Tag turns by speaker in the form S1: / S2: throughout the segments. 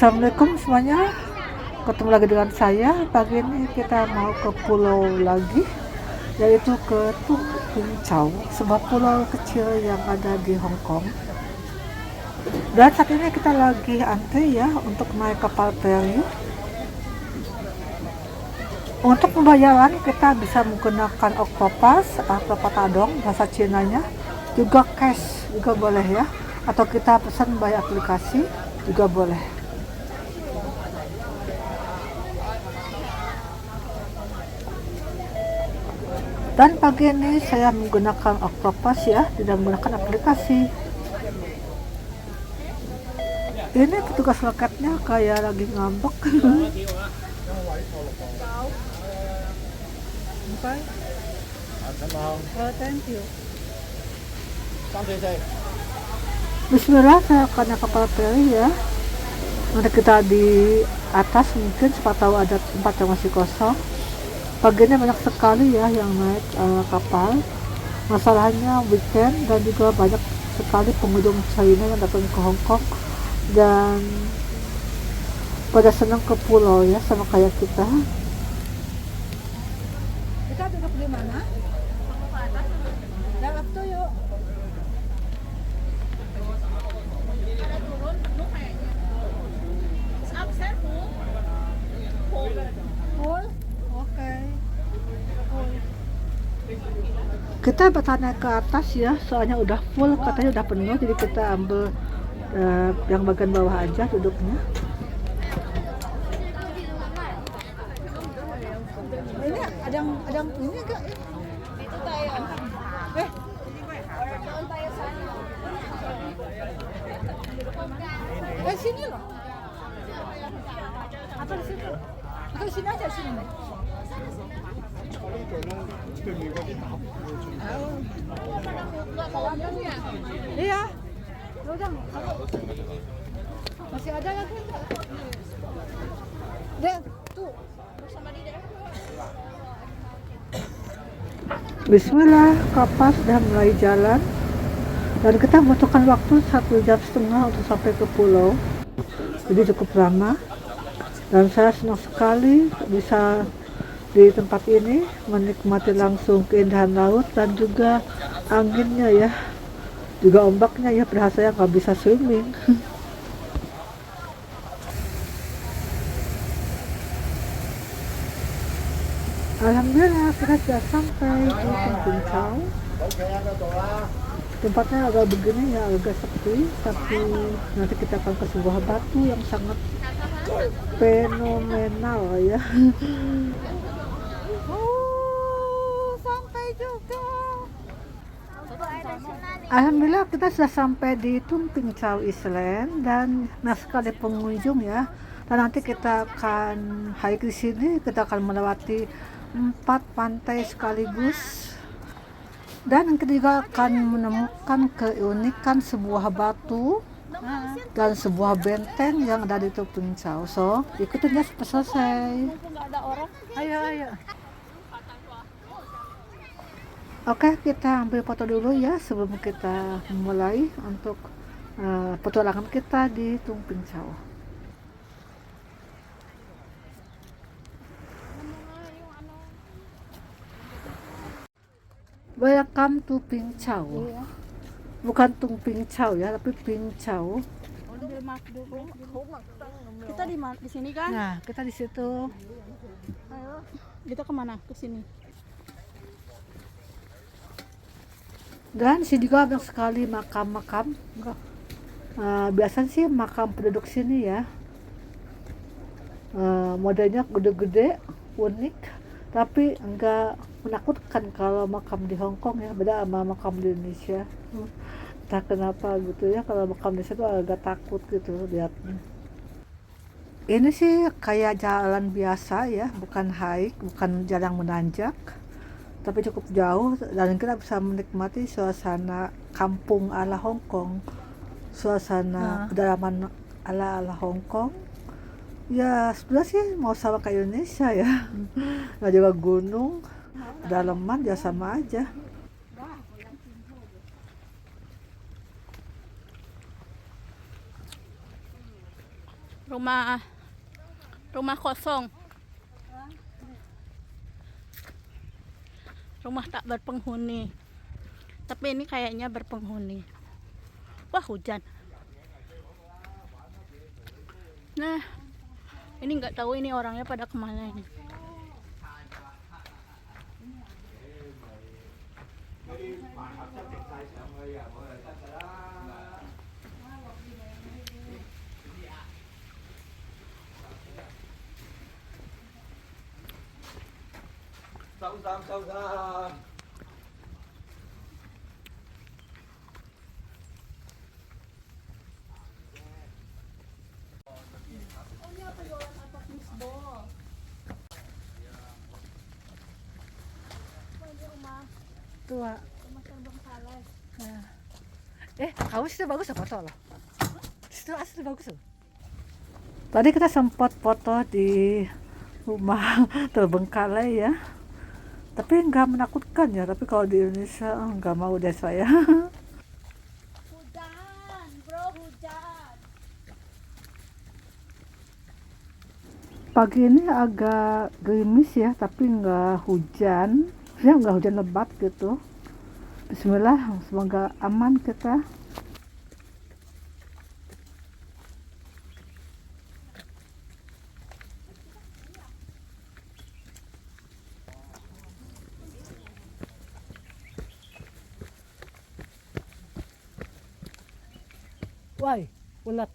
S1: Assalamualaikum semuanya, ketemu lagi dengan saya. Pagi ini kita mau ke pulau lagi, yaitu ke Tung Ping Chau, sebuah pulau kecil yang ada di Hong Kong. Dan saat ini kita lagi antri ya untuk naik kapal feri. Untuk pembayaran kita bisa menggunakan Octopus atau Patadong bahasa Cinanya, juga cash juga boleh ya, atau kita pesan by aplikasi juga boleh. Dan pagi ini saya menggunakan Octopus ya, tidak menggunakan aplikasi. Ini petugas loketnya kayak lagi ngambek. Okay. Oh, thank you. Bismillah, saya akan naik kapal feri ya. Nanti kita di atas mungkin, siapa tahu ada tempat yang masih kosong. Pagi ini banyak sekali ya yang naik kapal. Masalahnya weekend dan juga banyak sekali pengunjung China yang datang ke Hong Kong dan pada senang ke pulau ya, sama kayak kita. Kita duduk di mana? Yang up to yuk. Full? Oke. Kita bertanya ke atas ya, soalnya udah full, katanya udah penuh, jadi kita ambil yang bagian bawah aja duduknya. Ini ada yang ini enggak? Itu tayo. Sini loh. Atau di situ? Atau di sini aja sini nih. Iya. Udah. Masih ada lagi enggak? Dek, tuh. Bismillah, kapal sudah mulai jalan dan kita membutuhkan waktu 1,5 jam untuk sampai ke pulau, jadi cukup lama. Dan saya senang sekali bisa di tempat ini menikmati langsung keindahan laut dan juga anginnya ya, juga ombaknya ya, padahal saya nggak bisa swimming. Alhamdulillah kita sudah sampai di Tung Ping Chau. Tempatnya agak begini ya, agak sepi, tapi nanti kita akan ke sebuah batu yang sangat fenomenal ya. Sampai juga. Alhamdulillah kita sudah sampai di Tung Ping Chau Island dan banyak sekali pengunjung ya. Dan nanti kita akan hike di sini, kita akan melewati 4 pantai sekaligus. Dan kita juga akan menemukan keunikan sebuah batu dan sebuah benteng yang ada di Tung Ping Chau. So, ikutin ya sampai selesai. Ayo. Oke, kita ambil foto dulu ya sebelum kita mulai untuk petualangan kita di Tung Ping Chau. Welcome to Ping Chau. Iya. Bukan Tung Ping Chau ya, tapi Ping Chau.
S2: Kita di sini kan?
S1: Nah, kita di situ.
S2: Ayo, kita kemana? Ke sini.
S1: Dan sini juga banyak sekali makam-makam. Biasanya sih makam penduduk sini ya. Modelnya gede-gede, unik, tapi enggak menakutkan kalau makam di Hong Kong ya, beda sama makam di Indonesia. Entah kenapa gitu ya, kalau makam di situ agak takut gitu lihatnya. Ini sih kayak jalan biasa ya, bukan hike, bukan jalan menanjak, tapi cukup jauh dan kita bisa menikmati suasana kampung ala Hong Kong, suasana pedalaman ala Hong Kong. Ya sebenarnya sih mau sama kayak Indonesia ya, nggak juga gunung, pedalaman ya sama aja.
S2: rumah kosong. Rumah tak berpenghuni. Tapi ini kayaknya berpenghuni. Wah, hujan. Nah, ini nggak tahu ini orangnya pada kemana ini.
S1: Tua.
S2: Rumah terbengkalai.
S1: Nah. Kamu situ bagus ya foto loh. Situ asli bagus loh. Tadi kita sempat foto di rumah terbengkalai ya. Tapi nggak menakutkan ya. Tapi kalau di Indonesia nggak mau deh saya.
S2: Hujan, bro, hujan.
S1: Pagi ini agak gerimis ya, tapi nggak hujan. Ya nggak hujan lebat gitu. Bismillah, semoga aman kita. Woi, ulat.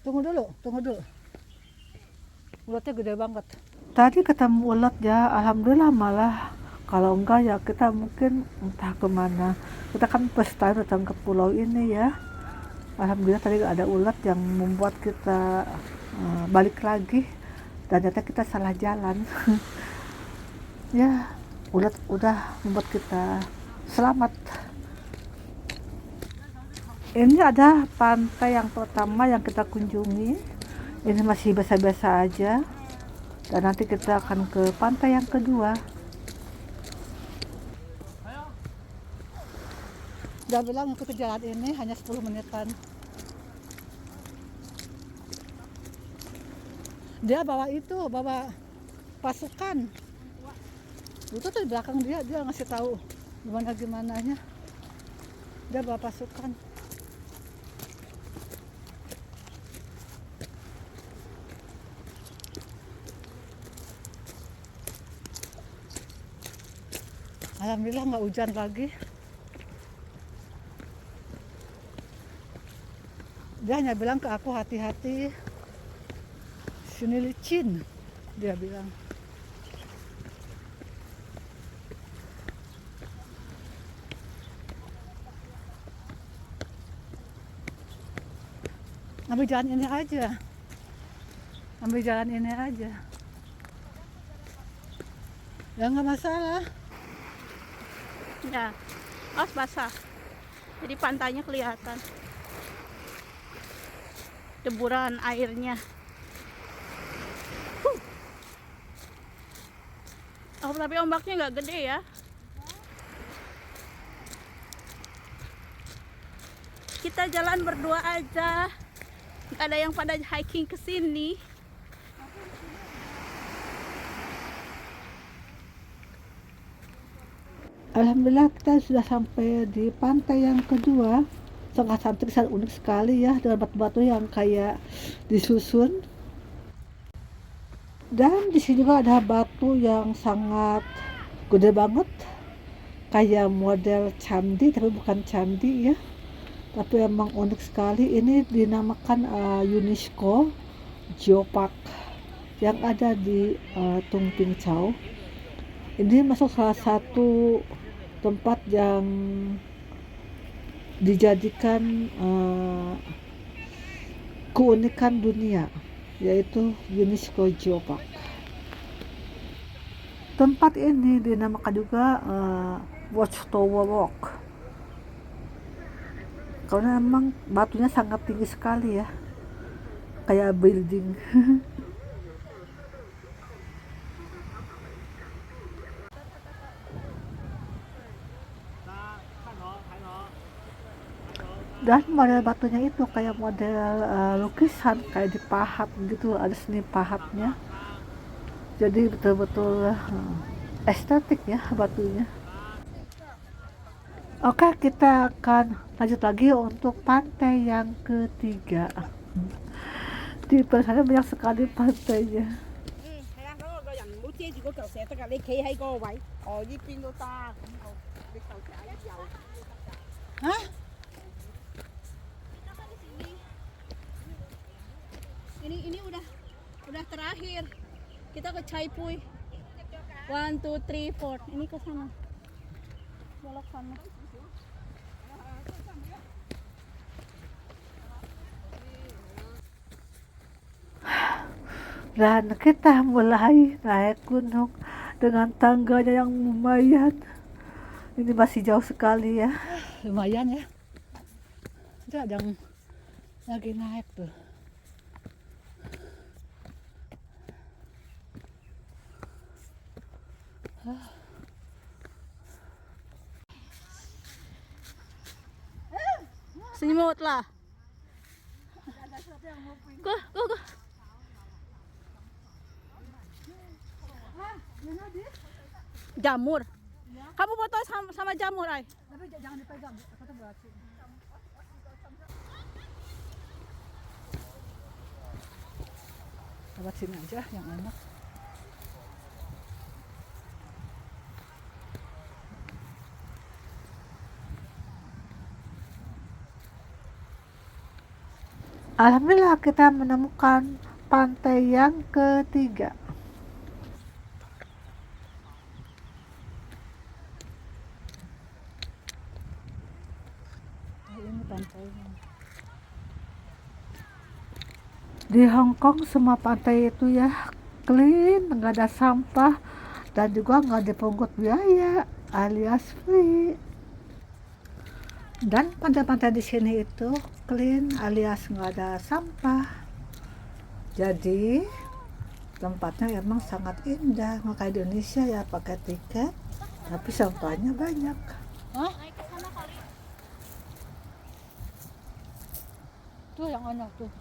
S1: Tunggu dulu. Ulatnya gede banget. Tadi ketemu ulat ya, alhamdulillah malah. Kalau enggak ya kita mungkin entah kemana. Kita kan first time datang ke pulau ini ya. Alhamdulillah tadi ada ulat yang membuat kita balik lagi. Dan ternyata kita salah jalan. Ya, ulat udah membuat kita selamat. Ini ada pantai yang pertama yang kita kunjungi. Ini masih biasa-biasa aja. Dan nanti kita akan ke pantai yang kedua. Dia bilang untuk ke jalan ini hanya 10 menitan. Dia bawa pasukan. Itu tuh di belakang dia ngasih tahu gimananya. Dia bawa pasukan. Alhamdulillah nggak hujan lagi. Dia hanya bilang ke aku hati-hati, sini licin, dia bilang. Ambil jalan ini aja. Ya nggak masalah.
S2: Ya, basah. Jadi pantainya kelihatan. Deburan airnya. Oh, tapi ombaknya nggak gede ya. Kita jalan berdua aja. Nggak ada yang pada hiking ke sini.
S1: Alhamdulillah kita sudah sampai di pantai yang kedua. Sangat cantik, sangat unik sekali ya, dengan batu-batu yang kayak disusun. Dan di sini juga ada batu yang sangat gede banget, kayak model candi tapi bukan candi ya. Tapi emang unik sekali. Ini dinamakan UNESCO Geopark yang ada di Tung Ping Chau. Ini masuk salah satu tempat yang dijadikan keunikan dunia, yaitu UNESCO Geopark. Tempat ini dinamakan juga Watchtower Rock karena emang batunya sangat tinggi sekali ya, kayak building. Dan model batunya itu kayak model lukisan, kayak dipahat gitu, ada seni pahatnya. Jadi betul-betul estetik ya batunya. Oke, kita akan lanjut lagi untuk pantai yang ketiga. Di sana banyak sekali pantainya.
S3: 係啊，嗰個人唔好遮住嗰嚿石得㗎，你企喺嗰個位，哦呢邊都得，咁我你嚿石喺右。Hah?
S2: Ini udah terakhir. Kita ke Caipuy. 1, 2, 3, 4. Ini ke sana. Belok sana.
S1: Dan kita mulai naik gunung dengan tangganya yang lumayan. Ini masih jauh sekali ya. Lumayan ya. Itu ada yang lagi naik tuh.
S2: Senyumut lah. Go. Jamur. Kamu foto sama jamur, ay.
S1: Tapi jangan dipegang, kata berarti. Lewat sini aja yang enak. Alhamdulillah kita menemukan pantai yang ketiga. Ini pantainya. Di Hong Kong semua pantai itu ya clean, nggak ada sampah dan juga nggak dipungut biaya alias free. Dan pantai-pantai di sini itu clean alias nggak ada sampah. Jadi tempatnya emang sangat indah. Maka di Indonesia ya pakai tiket, tapi sampahnya banyak.
S2: Hah? Tuh yang enak tuh.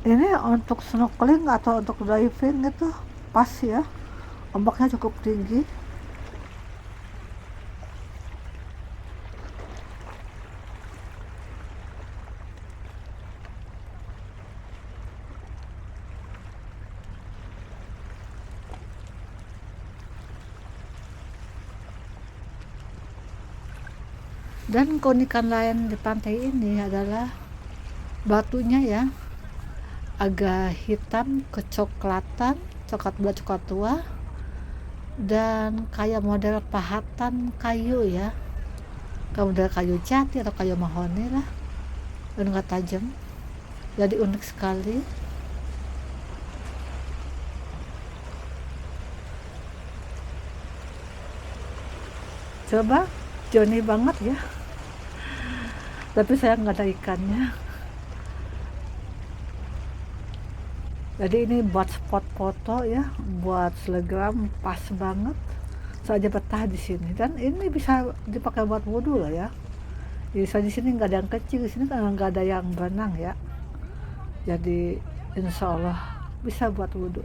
S1: Ini untuk snorkeling atau untuk diving itu pas ya, ombaknya cukup tinggi. Dan keunikan lain di pantai ini adalah batunya ya agak hitam kecoklatan, coklat muda coklat tua, dan kayak model pahatan kayu ya, kayak model kayu jati atau kayu mahoni lah, dan nggak tajam, jadi unik sekali. Coba Joni banget ya, tapi saya nggak ada ikannya. Jadi ini buat spot foto ya, buat selebgram pas banget. Saya betah di sini dan ini bisa dipakai buat wudhu lah ya. Jadi di sini nggak ada yang kecil, di sini kan nggak ada yang berenang ya. Jadi insya Allah bisa buat wudhu.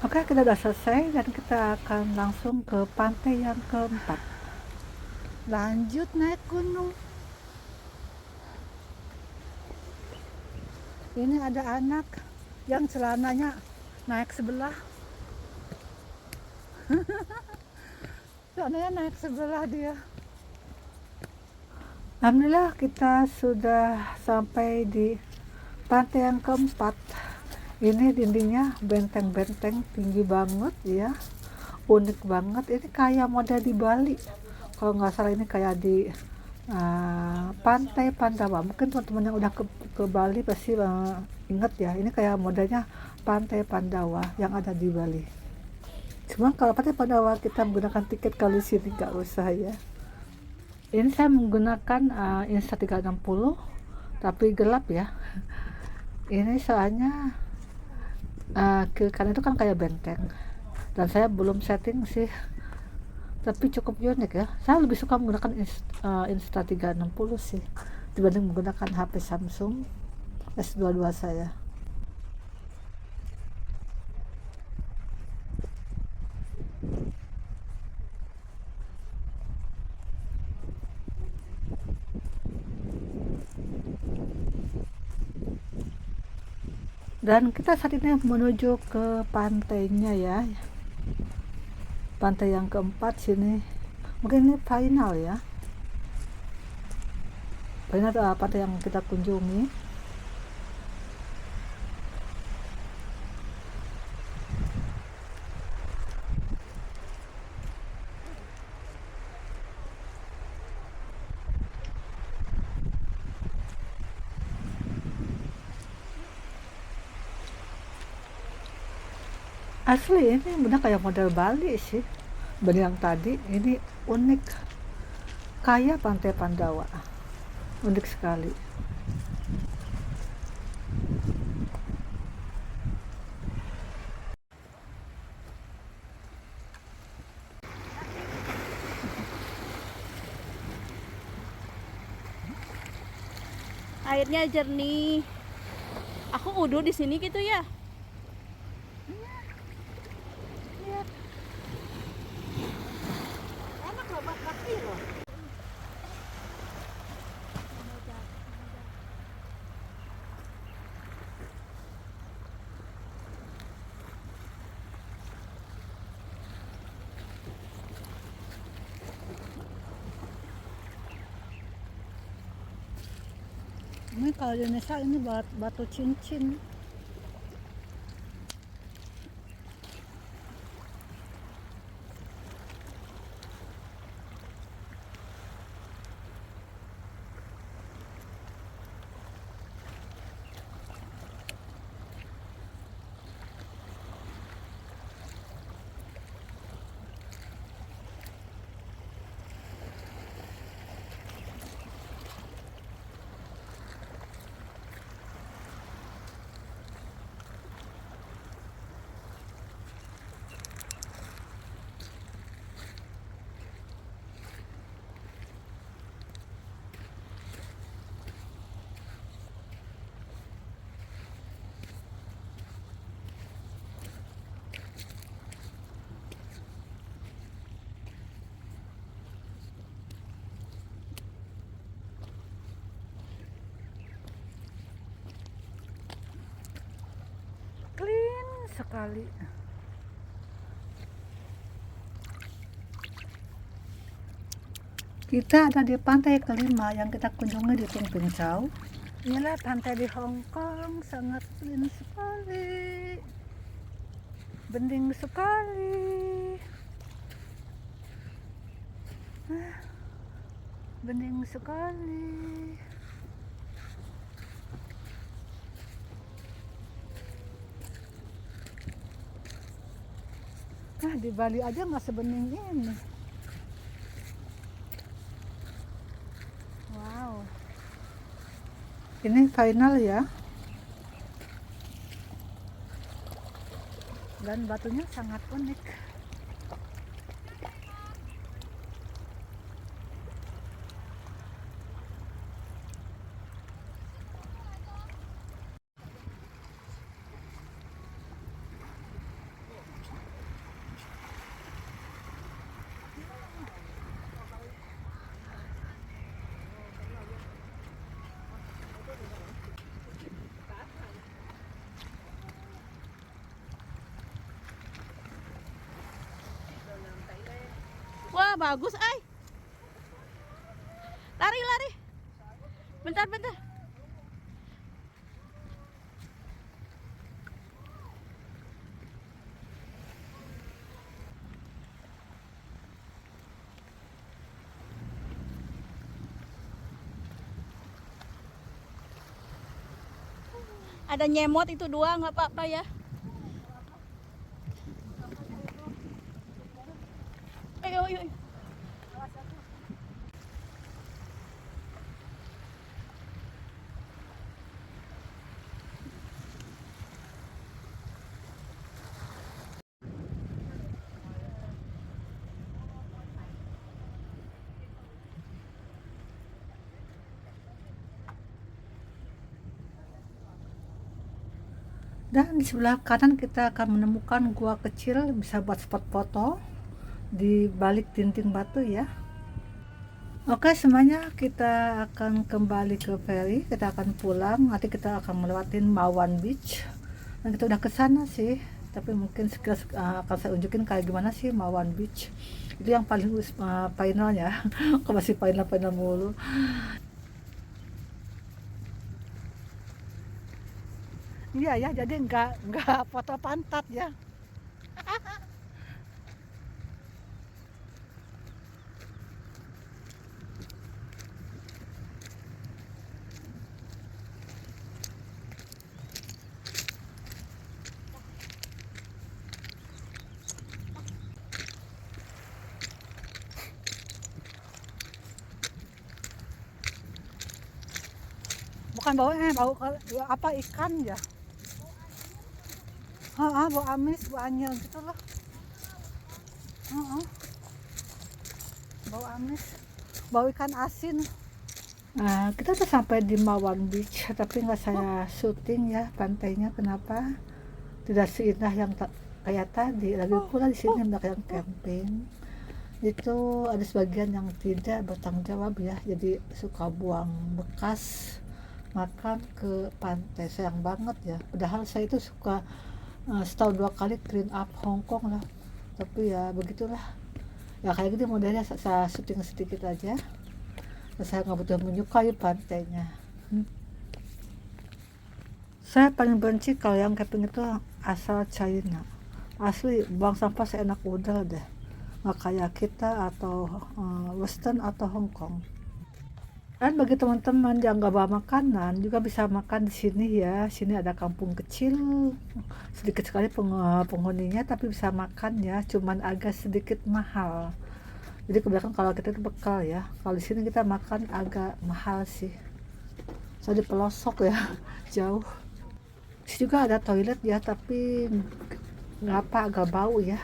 S1: Oke, kita udah selesai dan kita akan langsung ke pantai yang keempat. Lanjut naik gunung. Ini ada anak yang celananya naik sebelah. Celananya naik sebelah dia. Alhamdulillah kita sudah sampai di pantai yang keempat. Ini dindingnya benteng-benteng tinggi banget ya, unik banget. Ini kayak model di Bali. Kalau nggak salah ini kayak di Pantai Pandawa. Mungkin teman-teman yang udah ke Bali pasti ingat ya. Ini kayak modelnya Pantai Pandawa yang ada di Bali. Cuma kalau Pantai Pandawa kita menggunakan tiket, kali sini nggak usah ya. Ini saya menggunakan Insta360 tapi gelap ya. Ini soalnya ke kanan itu kan kayak benteng dan saya belum setting sih, tapi cukup unik ya. Saya lebih suka menggunakan Insta360 sih dibanding menggunakan HP Samsung S22 saya. Dan kita saat ini menuju ke pantainya ya, pantai yang keempat sini. Mungkin ini final ya, final pantai yang kita kunjungi. Asli ini benar kayak model Bali sih. Benar yang tadi, ini unik. Kayak Pantai Pandawa. Unik sekali.
S2: Airnya jernih. Aku udah di sini gitu ya.
S3: Enak loh buat bakti loh.
S1: Ini kalau di Indonesia ini batu cincin. Clean sekali. Kita ada di pantai kelima yang kita kunjungi di Tung Ping Chau. Inilah pantai di Hong Kong, sangat clean sekali, bening sekali, bening sekali. Nah, di Bali aja nggak sebening ini. Wow. Ini final ya. Dan batunya sangat unik.
S2: nggak bagus, ay. Lari, lari. Bentar, bentar. Ada nyemot itu dua, nggak apa-apa ya. Ayo, ayo, ayo.
S1: Dan di sebelah kanan kita akan menemukan gua kecil, bisa buat spot foto di balik dinding batu ya. Oke, semuanya kita akan kembali ke ferry, kita akan pulang. Nanti kita akan melewati Mawan Beach. Dan kita udah ke sana sih, tapi mungkin sekilas akan saya unjukin kayak gimana sih Mawan Beach. Itu yang paling finalnya. Kok masih final mulu. Iya ya, jadi nggak foto pantat ya. Bukan bau apa ikan ya? Bau amis, bau anyel gitu loh. Bau amis, bau ikan asin. Nah, kita tuh sampai di Mawan Beach, tapi nggak saya syuting ya pantainya. Kenapa? Tidak seindah yang kayak tadi. Lagi pula di sini banyak yang camping. Itu ada sebagian yang tidak bertanggung jawab ya, jadi suka buang bekas makan ke pantai. Sayang banget ya. Padahal saya itu suka setahun 2 kali clean up Hong Kong lah, tapi ya begitulah ya, kayak gitu modelnya. Saya syuting sedikit aja, saya nggak betul menyukai pantainya. Saya paling benci kalau yang camping itu asal China, asli buang sampah seenak udah deh, nggak kayak kita atau Western atau Hong Kong. Dan bagi teman-teman yang nggak bawa makanan juga bisa makan di sini ya. Sini ada kampung kecil, sedikit sekali penghuninya, tapi bisa makan ya. Cuman agak sedikit mahal. Jadi kebanyakan kalau kita itu bekal ya. Kalau di sini kita makan agak mahal sih. Soalnya di pelosok ya, jauh. Di sini juga ada toilet ya, tapi nggak apa, agak bau ya.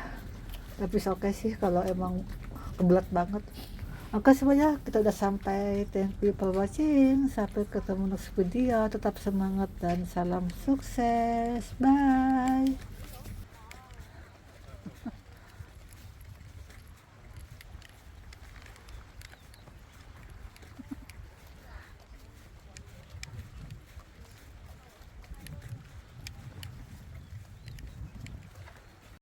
S1: Tapi oke sih kalau emang kebelet banget. Oke semuanya, kita udah sampai. Thank you for watching. Sampai ketemu next video. Tetap semangat dan salam sukses. Bye.